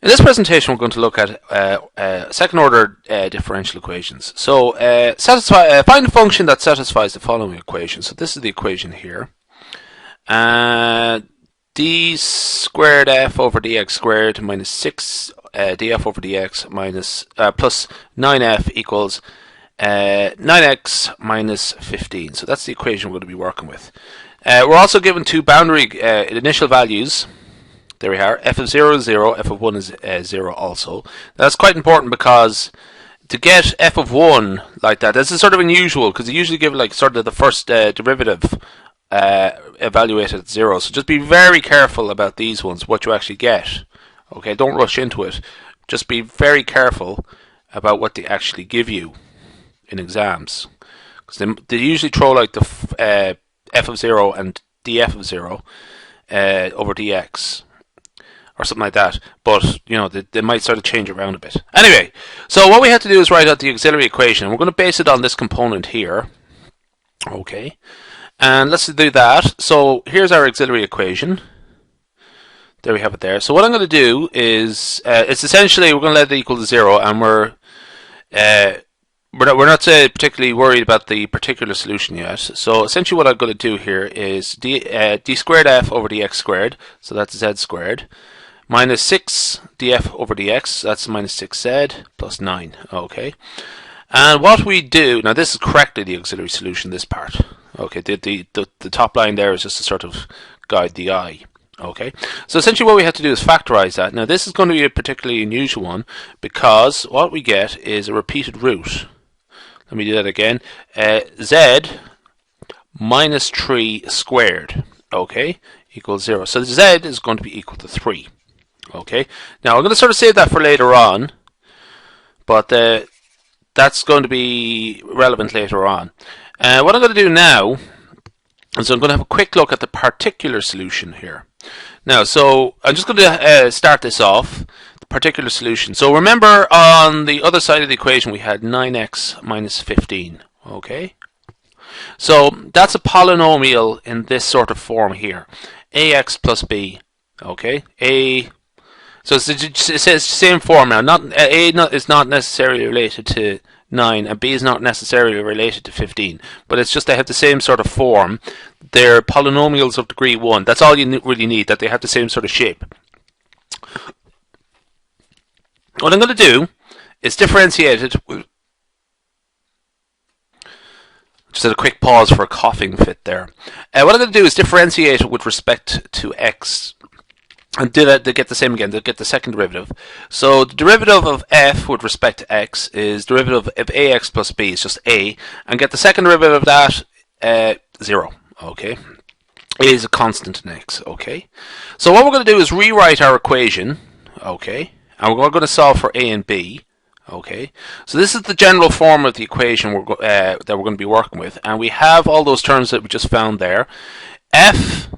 In this presentation, we're going to look at second-order differential equations. So, find a function that satisfies the following equation. So, this is the equation here. D squared f over dx squared minus 6 df over dx minus plus 9f equals 9x minus 15. So, that's the equation we're going to be working with. We're also given two boundary initial values. There we are. F of 0 is 0, f of 1 is 0 also. That's quite important because to get f of 1 like that, this is sort of unusual because you usually give like sort of the first derivative evaluated at 0. So just be very careful about these ones, what you actually get. Okay, don't rush into it. Just be very careful about what they actually give you in exams. Because they usually throw like the f of 0 and df of 0 over dx. Or something like that, but you know they might sort of change around a bit. Anyway, so what we have to do is write out the auxiliary equation. We're going to base it on this component here. Okay, and let's do that. So here's our auxiliary equation. There we have it there. So what I'm going to do is it's essentially we're going to let it equal to 0, and we're not particularly worried about the particular solution yet. So essentially what I'm going to do here is d squared f over dx squared. So that's z squared. Minus 6 df over dx, that's minus 6z, plus 9. Okay. And what we do, now this is correctly the auxiliary solution, this part. Okay, the top line there is just to sort of guide the eye. Okay, so essentially what we have to do is factorize that. Now this is going to be a particularly unusual one because what we get is a repeated root. Let me do that again. Z minus 3 squared, okay, equals 0. So z is going to be equal to 3. Okay, now I'm going to sort of save that for later on, but that's going to be relevant later on. What I'm going to do now is I'm going to have a quick look at the particular solution here. Now, so I'm just going to start this off, the particular solution. So remember on the other side of the equation we had 9x minus 15. Okay, so that's a polynomial in this sort of form here, ax plus b. Okay, so it says the same form now. A is not necessarily related to 9, and b is not necessarily related to 15. But it's just they have the same sort of form. They're polynomials of degree 1. That's all you really need, that they have the same sort of shape. What I'm going to do is differentiate it. Just a quick pause for a coughing fit there. What I'm going to do is differentiate it with respect to x. And do that, they get the same again, they get the second derivative. So the derivative of f with respect to x is derivative of ax plus b, is just a, and get the second derivative of that, 0, okay? A is a constant in x, okay? So what we're going to do is rewrite our equation, okay? And we're going to solve for a and b, okay? So this is the general form of the equation that we're going to be working with, and we have all those terms that we just found there. F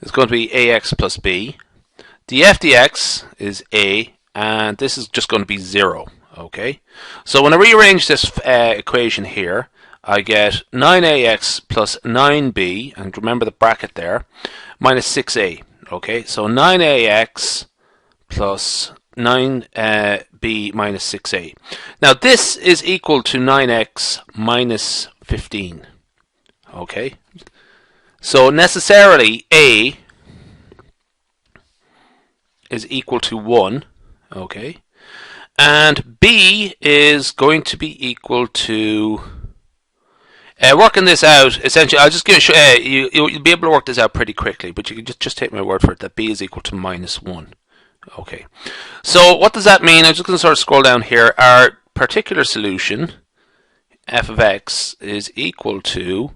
is going to be ax plus b. Df dx is a, and this is just going to be 0. Okay, so when I rearrange this equation here, I get 9ax plus 9b, and remember the bracket there, minus 6a. Okay, so 9ax plus 9b minus 6a. Now this is equal to 9x minus 15. Okay. So necessarily a is equal to 1, okay, and b is going to be equal to, working this out, essentially, I'll just give you, you'll be able to work this out pretty quickly, but you can just take my word for it that b is equal to minus 1. Okay, so what does that mean? I'm just going to sort of scroll down here. Our particular solution, f of x, is equal to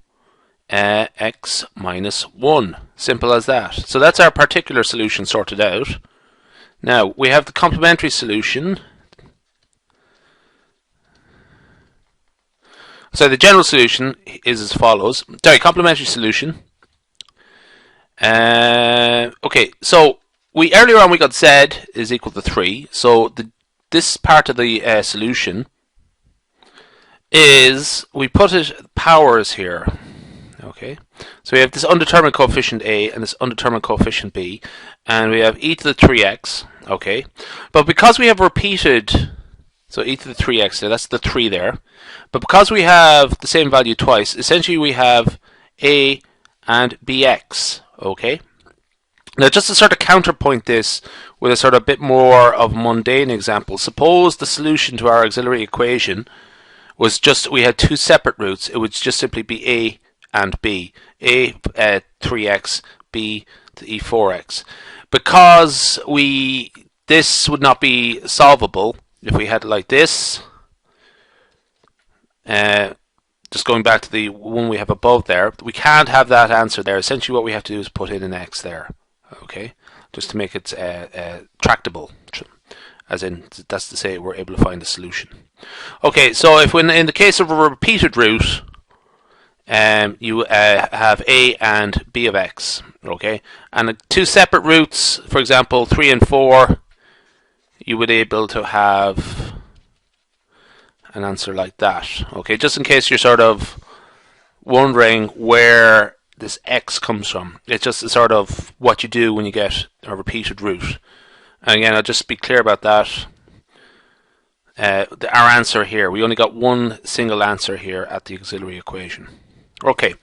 x minus 1. Simple as that. So that's our particular solution sorted out. Now we have the complementary solution. So the general solution is as follows. Sorry, complementary solution. Okay, so earlier on we got z is equal to 3. So this part of the solution is, we put it powers here. Okay, so we have this undetermined coefficient A and this undetermined coefficient B, and we have e to the 3x. Okay, but because we have repeated, so e to the 3x there, that's the 3 there, but because we have the same value twice, essentially we have A and bx. Okay, now just to sort of counterpoint this with a sort of bit more of a mundane example, suppose the solution to our auxiliary equation was just, we had two separate roots, it would just simply be A and B. A 3x, B to e4x. Because this would not be solvable if we had it like this, just going back to the one we have above there, we can't have that answer there. Essentially what we have to do is put in an x there, okay, just to make it tractable, as in, that's to say we're able to find the solution. Okay, so if in the case of a repeated root, you have A and B of x, okay, and two separate roots, for example 3 and 4, you would be able to have an answer like that. Okay, just in case you're sort of wondering where this x comes from, it's just sort of what you do when you get a repeated root. And again, I'll just be clear about that. Our answer here, we only got one single answer here at the auxiliary equation. Okay,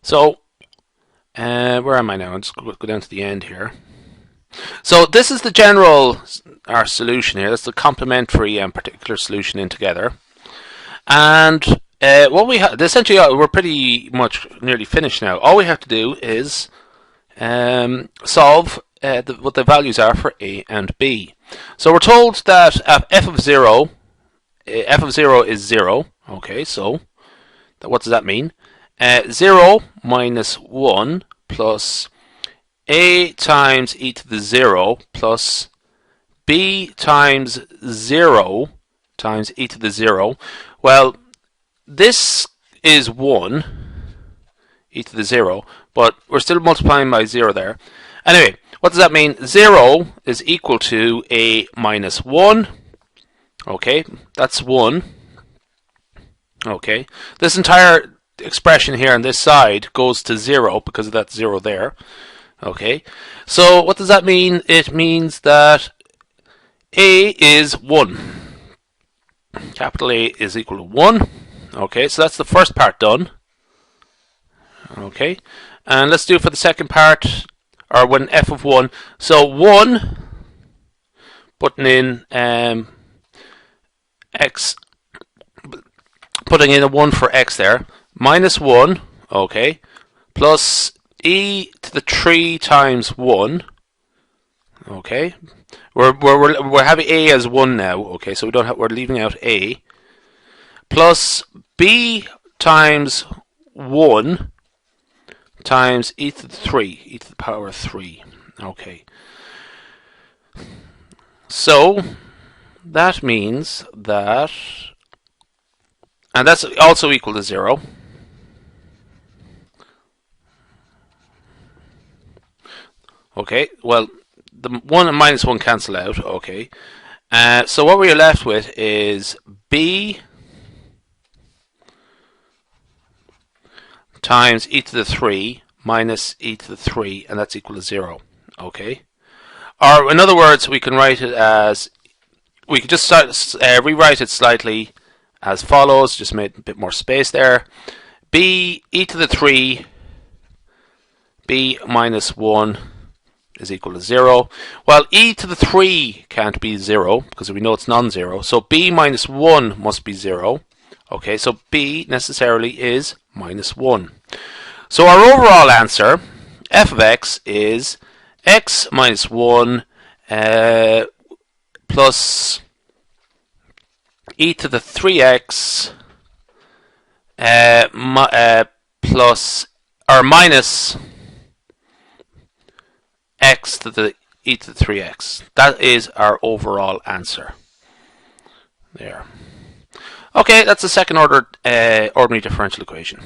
so where am I now? I'll just go down to the end here. So this is the general, our solution here. That's the complementary and particular solution in together. And what we have, essentially, we're pretty much nearly finished now. All we have to do is solve what the values are for A and B. So we're told that f of 0 is 0. Okay, so what does that mean? 0 minus 1 plus A times e to the 0 plus B times 0 times e to the 0. Well, this is 1, e to the 0, but we're still multiplying by 0 there. Anyway, what does that mean? 0 is equal to A minus 1. Okay, that's 1. Okay, this entire expression here on this side goes to 0 because of that 0 there. Okay, so what does that mean? It means that A is 1. Capital A is equal to 1. Okay, so that's the first part done. Okay, and let's do it for the second part, or when f of 1. So 1, putting in x, putting in a 1 for x there, minus 1, okay, plus e to the 3 times 1. Okay, we're having A as 1 now. Okay, so we're leaving out A, plus B times 1 times e to the 3, e to the power of 3. Okay, so that means that, and that's also equal to 0. Okay, well, the 1 and minus 1 cancel out. Okay, so what we're left with is B times e to the 3 minus e to the 3, and that's equal to 0. Okay, or in other words, we can write it as, we could just rewrite it slightly as follows, just made a bit more space there. B e to the 3 B minus 1 is equal to 0. Well, e to the 3 can't be 0 because we know it's non-zero, so B minus 1 must be 0. Okay, so B necessarily is minus 1. So our overall answer, f of x, is x minus 1 plus e to the 3x plus, or minus x to the e to the 3x. That is our overall answer. There. Okay, that's the second order ordinary differential equation.